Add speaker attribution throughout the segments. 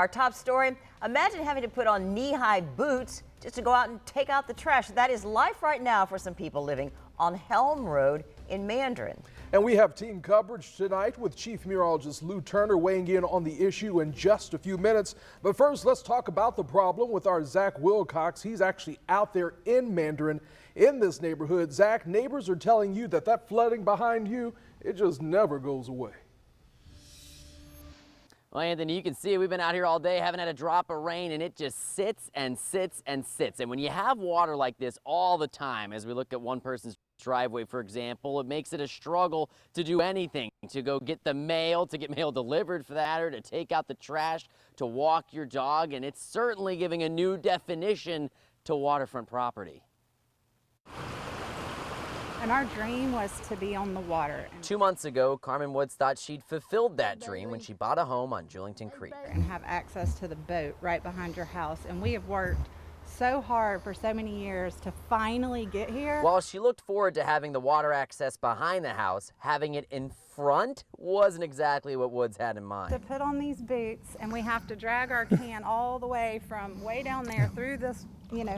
Speaker 1: Our top story, imagine having to put on knee-high boots just to go out and take out the trash. That is life right now for some people living on Helm Road in Mandarin.
Speaker 2: And we have team coverage tonight with Chief Meteorologist Lou Turner weighing in on the issue in just a few minutes. But first, let's talk about the problem with our Zach Wilcox. He's actually out there in Mandarin in this neighborhood. Zach, neighbors are telling you that flooding behind you, it just never goes away.
Speaker 3: Well, Anthony, you can see it. We've been out here all day, haven't had a drop of rain, and it just sits and sits and sits. And when you have water like this all the time, as we look at one person's driveway, for example, it makes it a struggle to do anything, to go get the mail, to get mail delivered for that, or to take out the trash, to walk your dog. And it's certainly giving a new definition to waterfront property.
Speaker 4: And our dream was to be on the water.
Speaker 3: 2 months ago, Carmen Woods thought she'd fulfilled that dream when she bought a home on Julington Creek.
Speaker 4: And have access to the boat right behind your house. And we have worked so hard for so many years to finally get here.
Speaker 3: While she looked forward to having the water access behind the house, having it in front wasn't exactly what Woods had in mind.
Speaker 4: To put on these boots, and we have to drag our can all the way from way down there through this,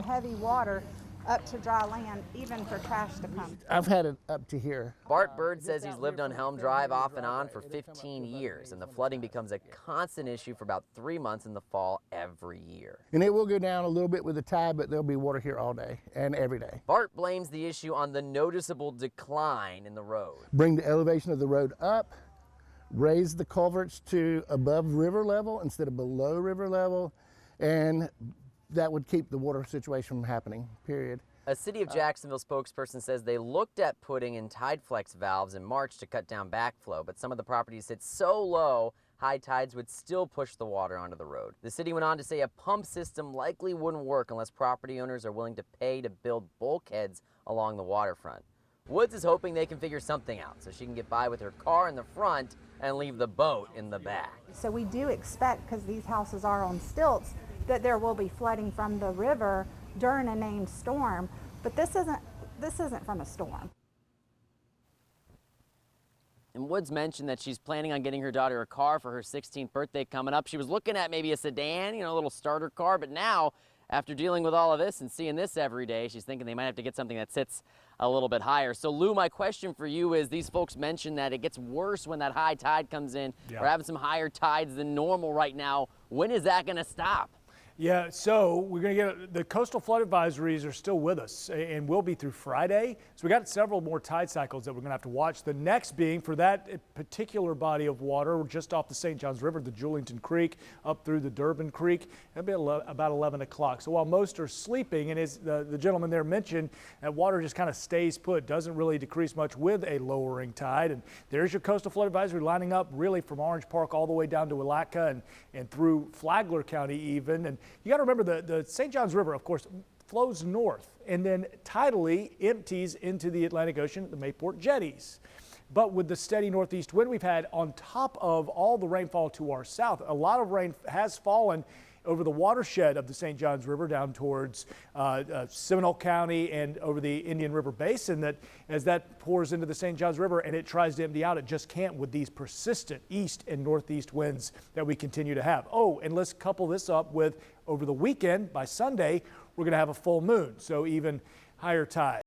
Speaker 4: heavy water up to dry land, even for trash to come.
Speaker 5: I've had it up to here.
Speaker 3: Bart Bird says he's lived on Helm Drive off and on for 15 years, and the flooding becomes a constant issue for about 3 months in the fall every year.
Speaker 5: And it will go down a little bit with the tide, but there'll be water here all day and every day.
Speaker 3: Bart blames the issue on the noticeable decline in the road.
Speaker 5: Bring the elevation of the road up, raise the culverts to above river level instead of below river level, and that would keep the water situation from happening, period.
Speaker 3: A City of Jacksonville spokesperson says they looked at putting in tide flex valves in March to cut down backflow, but some of the properties sit so low, high tides would still push the water onto the road. The city went on to say a pump system likely wouldn't work unless property owners are willing to pay to build bulkheads along the waterfront. Woods is hoping they can figure something out so she can get by with her car in the front and leave the boat in the back.
Speaker 4: So we do expect, because these houses are on stilts, that there will be flooding from the river during a named storm, but this isn't from a storm.
Speaker 3: And Woods mentioned that she's planning on getting her daughter a car for her 16th birthday coming up. She was looking at maybe a sedan, a little starter car, but now, after dealing with all of this and seeing this every day, she's thinking they might have to get something that sits a little bit higher. So Lou, my question for you is, these folks mentioned that it gets worse when that high tide comes in.
Speaker 6: Yeah.
Speaker 3: We're having some higher tides than normal right now. When is that going to stop?
Speaker 6: Yeah, so we're going to get the coastal flood advisories are still with us and will be through Friday. So we got several more tide cycles that we're going to have to watch. The next being for that particular body of water just off the St. Johns River, the Julington Creek, up through the Durbin Creek. That'll be about 11 o'clock. So while most are sleeping, and as the gentleman there mentioned, that water just kind of stays put, doesn't really decrease much with a lowering tide. And there's your coastal flood advisory lining up really from Orange Park all the way down to Willatka and through Flagler County even. And you got to remember the St. Johns River, of course, flows north and then tidally empties into the Atlantic Ocean at the Mayport jetties. But with the steady northeast wind we've had on top of all the rainfall to our south, a lot of rain has fallen over the watershed of the St. Johns River down towards Seminole County and over the Indian River Basin, that as that pours into the St. Johns River and it tries to empty out, it just can't with these persistent east and northeast winds that we continue to have. Oh, and let's couple this up with over the weekend, by Sunday, we're going to have a full moon, so even higher tide.